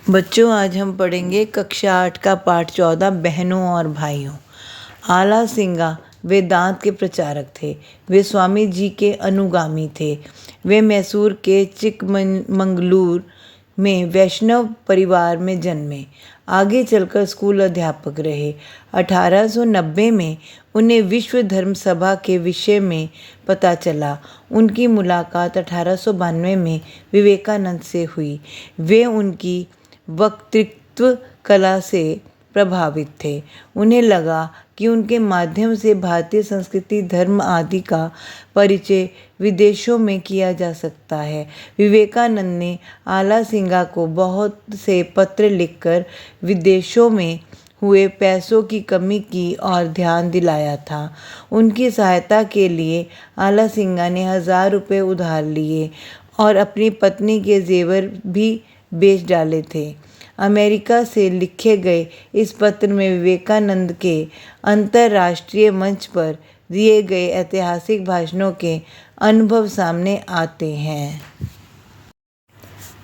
बच्चों, आज हम पढ़ेंगे कक्षा 8 का पाठ 14 बहनों और भाइयों। आला सिंगा वेदांत के प्रचारक थे। वे स्वामी जी के अनुगामी थे। वे मैसूर के चिकमंगलूर में वैष्णव परिवार में जन्मे। आगे चलकर स्कूल अध्यापक रहे। 1890 में उन्हें विश्व धर्म सभा के विषय में पता चला। उनकी मुलाकात 1892 में विवेकानंद से हुई। वे उनकी वक्तृत्व कला से प्रभावित थे। उन्हें लगा कि उनके माध्यम से भारतीय संस्कृति, धर्म आदि का परिचय विदेशों में किया जा सकता है। विवेकानंद ने आला सिंगा को बहुत से पत्र लिखकर विदेशों में हुए पैसों की कमी की और ध्यान दिलाया था। उनकी सहायता के लिए आला सिंगा ने 1000 रुपये उधार लिए और अपनी पत्नी के जेवर भी बेच डाले थे। अमेरिका से लिखे गए इस पत्र में विवेकानंद के अंतर्राष्ट्रीय मंच पर दिए गए ऐतिहासिक भाषणों के अनुभव सामने आते हैं।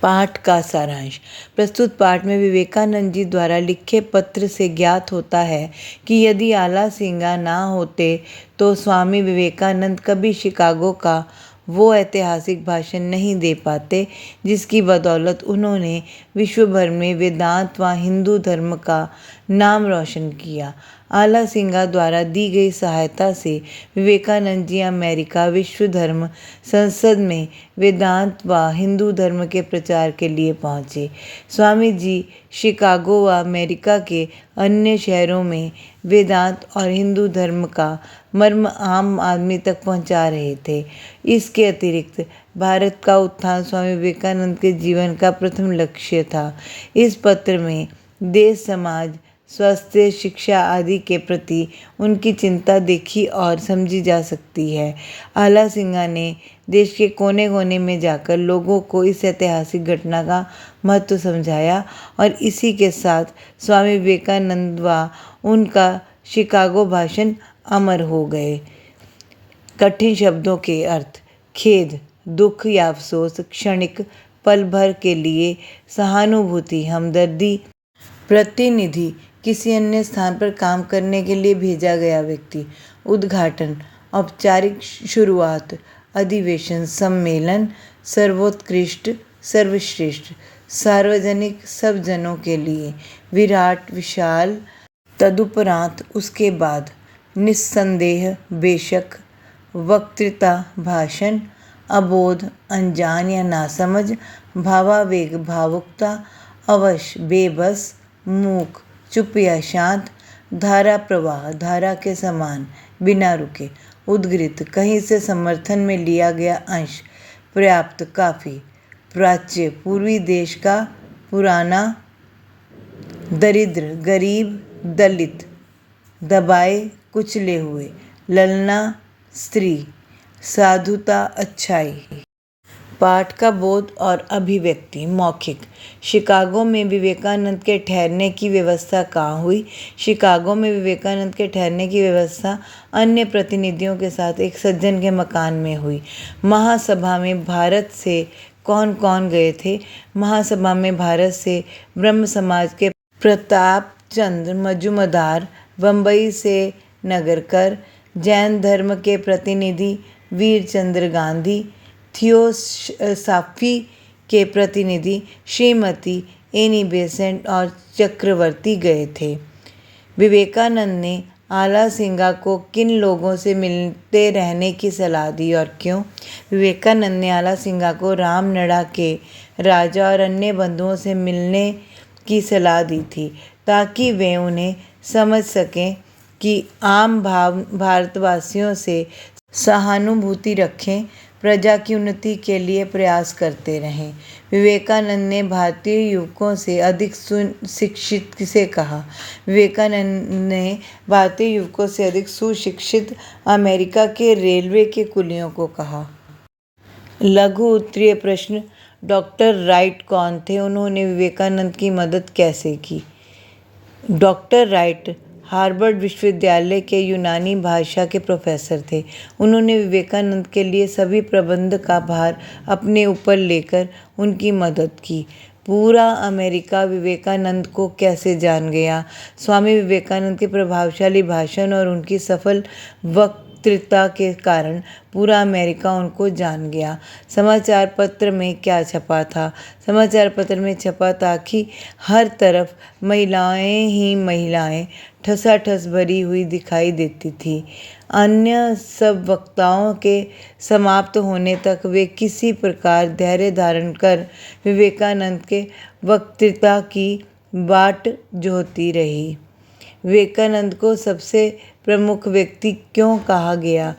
पाठ का सारांश। प्रस्तुत पाठ में विवेकानंद जी द्वारा लिखे पत्र से ज्ञात होता है कि यदि आला सिंगा ना होते तो स्वामी विवेकानंद कभी शिकागो का वो ऐतिहासिक भाषण नहीं दे पाते जिसकी बदौलत उन्होंने विश्व भर में वेदांत व हिंदू धर्म का नाम रोशन किया। आला सिंगा द्वारा दी गई सहायता से विवेकानंद जी अमेरिका विश्व धर्म संसद में वेदांत व हिंदू धर्म के प्रचार के लिए पहुँचे। स्वामी जी शिकागो व अमेरिका के अन्य शहरों में वेदांत और हिंदू धर्म का मर्म आम आदमी तक पहुंचा रहे थे। इसके अतिरिक्त भारत का उत्थान स्वामी विवेकानंद के जीवन का प्रथम लक्ष्य था। इस पत्र में देश, समाज, स्वास्थ्य, शिक्षा आदि के प्रति उनकी चिंता देखी और समझी जा सकती है। आला सिंगा ने देश के कोने कोने में जाकर लोगों को इस ऐतिहासिक घटना का महत्व समझाया और इसी के साथ स्वामी विवेकानंद व उनका शिकागो भाषण अमर हो गए। कठिन शब्दों के अर्थ। खेद, दुख या अफसोस, क्षणिक, पल भर के लिए, सहानुभूति, हमदर्दी, प्रतिनिधि, किसी अन्य स्थान पर काम करने के लिए भेजा गया व्यक्ति, उद्घाटन, औपचारिक शुरुआत, अधिवेशन, सम्मेलन, सर्वोत्कृष्ट, सर्वश्रेष्ठ, सार्वजनिक, सब जनों के लिए, विराट, विशाल, तदुपरांत, उसके बाद, निस्संदेह, बेशक, वक्तृता, भाषण, अबोध, अनजान या नासमझ, भावावेग, भावुकता, अवश्य, बेबस, मूक, चुप या शांत, धारा प्रवाह, धारा के समान, बिना रुके, उद्गृत, कहीं से समर्थन में लिया गया अंश, पर्याप्त, काफ़ी, प्राच्य, पूर्वी देश का, पुराना, दरिद्र, गरीब, दलित, दबाए, कुचले हुए, ललना, स्त्री, साधुता, अच्छाई। पाठ का बोध और अभिव्यक्ति। मौखिक। शिकागो में विवेकानंद के ठहरने की व्यवस्था कहाँ हुई? शिकागो में विवेकानंद के ठहरने की व्यवस्था अन्य प्रतिनिधियों के साथ एक सज्जन के मकान में हुई। महासभा में भारत से कौन कौन गए थे? महासभा में भारत से ब्रह्म समाज के प्रताप चंद्र मजूमदार, बम्बई से नगरकर, जैन धर्म के प्रतिनिधि वीरचंद्र गांधी, थियोसाफी के प्रतिनिधि श्रीमती एनी बेसेंट और चक्रवर्ती गए थे। विवेकानंद ने आला सिंगा को किन लोगों से मिलते रहने की सलाह दी और क्यों? विवेकानंद ने आला सिंगा को रामनड़ा के राजा और अन्य बंधुओं से मिलने की सलाह दी थी ताकि वे उन्हें समझ सकें कि आम भारतवासियों से सहानुभूति रखें, प्रजा की उन्नति के लिए प्रयास करते रहें। विवेकानंद ने भारतीय युवकों से अधिक सुशिक्षित से कहा। विवेकानंद ने भारतीय युवकों से अधिक सुशिक्षित अमेरिका के रेलवे के कुलियों को कहा। लघु उत्तरीय प्रश्न। डॉक्टर राइट कौन थे? उन्होंने विवेकानंद की मदद कैसे की? डॉक्टर राइट हार्वर्ड विश्वविद्यालय के यूनानी भाषा के प्रोफेसर थे। उन्होंने विवेकानंद के लिए सभी प्रबंध का भार अपने ऊपर लेकर उनकी मदद की। पूरा अमेरिका विवेकानंद को कैसे जान गया। स्वामी विवेकानंद के प्रभावशाली भाषण और उनकी सफल वक्तृता के कारण पूरा अमेरिका उनको जान गया। समाचार पत्र में क्या छपा था? समाचार पत्र में छपा था कि हर तरफ महिलाएं ही महिलाएं ठसाठस भरी हुई दिखाई देती थी। अन्य सब वक्ताओं के समाप्त होने तक वे किसी प्रकार धैर्य धारण कर विवेकानंद के वक्तृता की बाट जोहती रही। विवेकानंद को सबसे प्रमुख व्यक्ति क्यों कहा गया?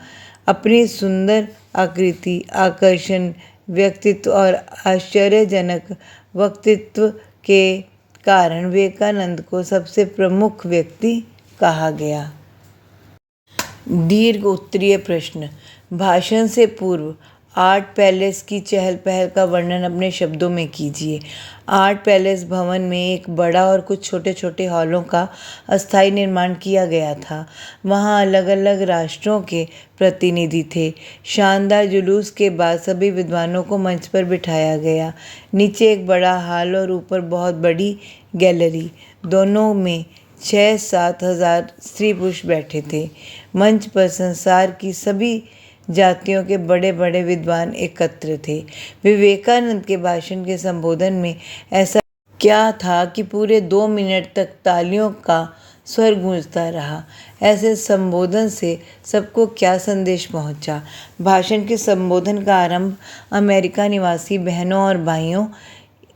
अपनी सुंदर आकृति, आकर्षण, व्यक्तित्व और आश्चर्यजनक वक्तृत्व के कारण विवेकानंद को सबसे प्रमुख व्यक्ति कहा गया। दीर्घ उत्तरीय प्रश्न। भाषण से पूर्व आर्ट पैलेस की चहल पहल का वर्णन अपने शब्दों में कीजिए। आर्ट पैलेस भवन में एक बड़ा और कुछ छोटे छोटे हॉलों का अस्थायी निर्माण किया गया था। वहाँ अलग अलग राष्ट्रों के प्रतिनिधि थे। शानदार जुलूस के बाद सभी विद्वानों को मंच पर बिठाया गया। नीचे एक बड़ा हॉल और ऊपर बहुत बड़ी गैलरी, दोनों में 6-7 हज़ार स्त्री पुरुष बैठे थे। मंच पर संसार की सभी जातियों के बड़े बड़े विद्वान एकत्र थे। विवेकानंद के भाषण के संबोधन में ऐसा क्या था कि पूरे 2 मिनट तक तालियों का स्वर गूंजता रहा। ऐसे संबोधन से सबको क्या संदेश पहुंचा? भाषण के संबोधन का आरंभ अमेरिका निवासी बहनों और भाइयों,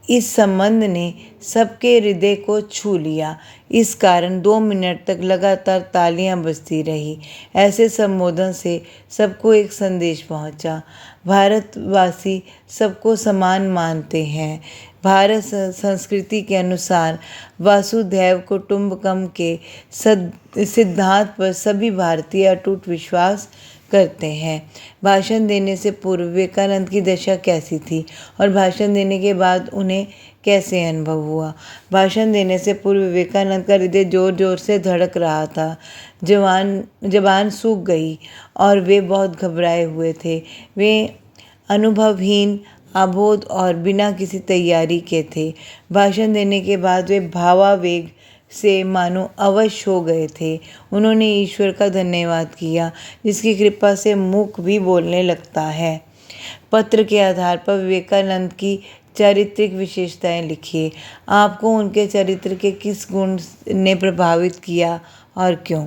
इस संबंध ने सबके हृदय को छू लिया। इस कारण 2 मिनट तक लगातार तालियां बजती रही। ऐसे संबोधन से सबको एक संदेश पहुंचा। भारतवासी सबको समान मानते हैं। भारत संस्कृति के अनुसार वासुधैव कुटुंबकम के सिद्धांत पर सभी भारतीय अटूट विश्वास करते हैं। भाषण देने से पूर्व विवेकानंद की दशा कैसी थी और भाषण देने के बाद उन्हें कैसे अनुभव हुआ? भाषण देने से पूर्व विवेकानंद का हृदय जोर जोर से धड़क रहा था। जबान सूख गई और वे बहुत घबराए हुए थे। वे अनुभवहीन, अबोध और बिना किसी तैयारी के थे। भाषण देने के बाद वे भावावेग से मानो अवश हो गए थे। उन्होंने ईश्वर का धन्यवाद किया, जिसकी कृपा से मुख भी बोलने लगता है। पत्र के आधार पर विवेकानंद की चारित्रिक विशेषताएं लिखिए। आपको उनके चरित्र के किस गुण ने प्रभावित किया और क्यों?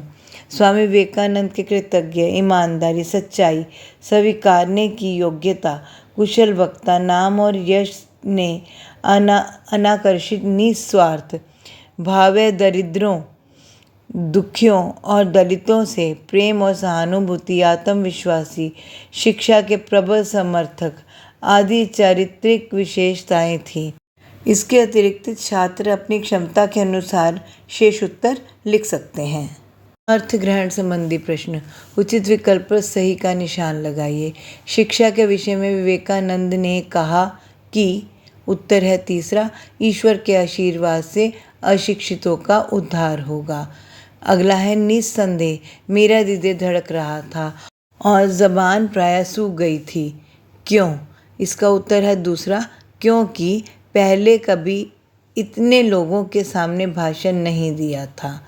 स्वामी विवेकानंद के कृतज्ञ, ईमानदारी, सच्चाई, स्वीकारने की योग्यता, कुशल वक्ता, नाम और यश ने अनाकर्षित, निस्वार्थ भावे, दरिद्रों, दुखियों और दलितों से प्रेम और सहानुभूति, आत्मविश्वासी, शिक्षा के प्रबल समर्थक आदि चारित्रिक विशेषताएं थीं। इसके अतिरिक्त छात्र अपनी क्षमता के अनुसार शेष उत्तर लिख सकते हैं। अर्थ ग्रहण संबंधी प्रश्न। उचित विकल्प पर सही का निशान लगाइए। शिक्षा के विषय में विवेकानंद ने कहा कि उत्तर है तीसरा, ईश्वर के आशीर्वाद से अशिक्षितों का उद्धार होगा। अगला है निस्संदेह मेरा हृदय धड़क रहा था और जबान प्रायः सूख गई थी। क्यों? इसका उत्तर है दूसरा, क्योंकि पहले कभी इतने लोगों के सामने भाषण नहीं दिया था।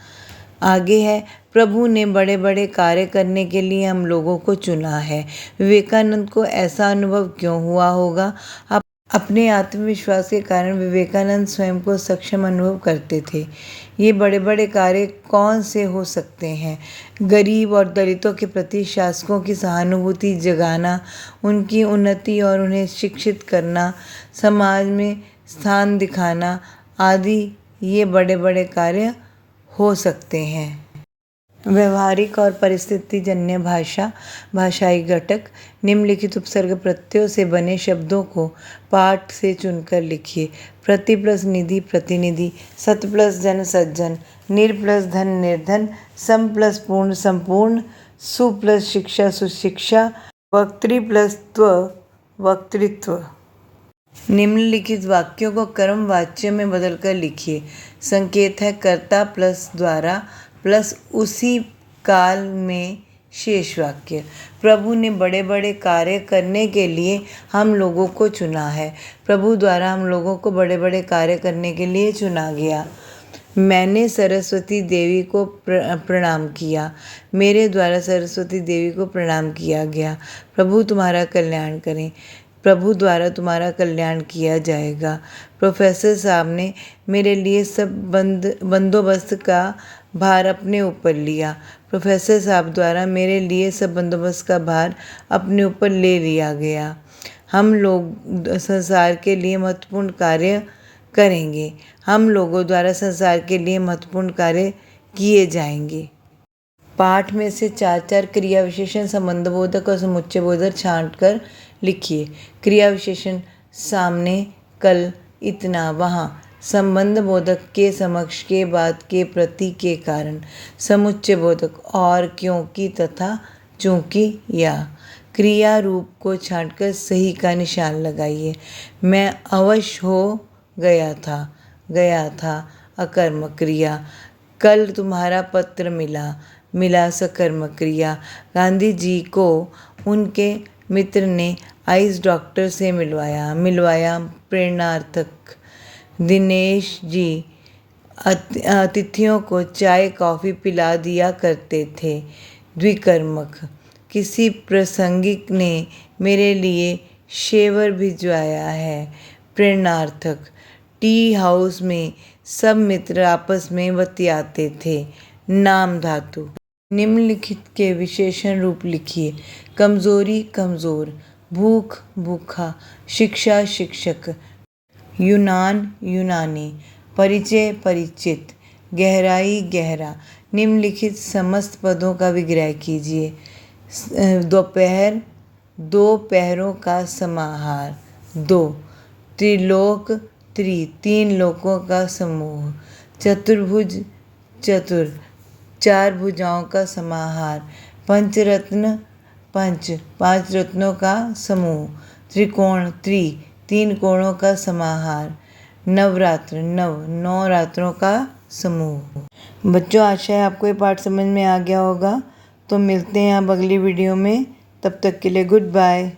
आगे है, प्रभु ने बड़े बड़े कार्य करने के लिए हम लोगों को चुना है। विवेकानंद को ऐसा अनुभव क्यों हुआ होगा? अपने आत्मविश्वास के कारण विवेकानंद स्वयं को सक्षम अनुभव करते थे। ये बड़े बड़े कार्य कौन से हो सकते हैं? गरीब और दलितों के प्रति शासकों की सहानुभूति जगाना, उनकी उन्नति और उन्हें शिक्षित करना, समाज में स्थान दिखाना आदि ये बड़े बड़े कार्य हो सकते हैं। व्यवहारिक और परिस्थितिजन्य भाषा, भाषाई घटक। निम्नलिखित उपसर्ग प्रत्ययों से बने शब्दों को पाठ से चुनकर लिखिए। प्रति प्लस निधि प्रतिनिधि, सत प्लस जन सज्जन, निर प्लस धन निर्धन, सम प्लस पूर्ण संपूर्ण, सु प्लस शिक्षा सुशिक्षा, वक्तृ प्लस त्व वक्तृत्व। निम्नलिखित वाक्यों को कर्म वाच्य में बदलकर लिखिए। संकेत है कर्ता प्लस द्वारा प्लस उसी काल में शेष वाक्य। प्रभु ने बड़े बड़े कार्य करने के लिए हम लोगों को चुना है। प्रभु द्वारा हम लोगों को बड़े बड़े कार्य करने के लिए चुना गया। मैंने सरस्वती देवी को प्रणाम किया। मेरे द्वारा सरस्वती देवी को प्रणाम किया गया। प्रभु तुम्हारा कल्याण करें। प्रभु द्वारा तुम्हारा कल्याण किया जाएगा। प्रोफेसर साहब ने मेरे लिए सब बंदोबस्त का भार अपने ऊपर लिया। प्रोफेसर साहब द्वारा मेरे लिए सब बंदोबस्त का भार अपने ऊपर ले लिया गया। हम लोग संसार के लिए महत्वपूर्ण कार्य करेंगे। हम लोगों द्वारा संसार के लिए महत्वपूर्ण कार्य किए जाएंगे। पाठ में से 4 क्रिया विशेषण, संबंधबोधक और समुच्चय बोधक छांट कर लिखिए। क्रिया विशेषण सामने, कल, इतना, वहाँ। संबंध बोधक के समक्ष, के बाद, के प्रति, के कारण। समुच्चय बोधक और, क्योंकि, तथा, चूंकि, या। क्रिया रूप को छांटकर सही का निशान लगाइए। मैं अवश्य हो गया था अकर्मक क्रिया। कल तुम्हारा पत्र मिला सकर्मक क्रिया। गांधी जी को उनके मित्र ने आइस डॉक्टर से मिलवाया प्रेरणार्थक। दिनेश जी अतिथियों को चाय कॉफ़ी पिला दिया करते थे, द्विकर्मक। किसी प्रासंगिक ने मेरे लिए शेवर भिजवाया है, प्रेरणार्थक। टी हाउस में सब मित्र आपस में बतियाते थे, नाम धातु। निम्नलिखित के विशेषण रूप लिखिए। कमजोरी, कमजोर। भूख, भूखा। शिक्षा, शिक्षक। यूनान, यूनानी। परिचय, परिचित। गहराई, गहरा। निम्नलिखित समस्त पदों का विग्रह कीजिए। दोपहर, दो पहरों का समाहार, 2। त्रिलोक, 3 लोकों का समूह। चतुर्भुज, चतुर, 4 भुजाओं का समाहार। पंचरत्न, 5 रत्नों का समूह। त्रिकोण, 3 कोणों का समाहार। नवरात्र, 9 रात्रों का समूह। बच्चों, आशा है आपको ये पाठ समझ में आ गया होगा। तो मिलते हैं अब अगली वीडियो में। तब तक के लिए गुड बाय।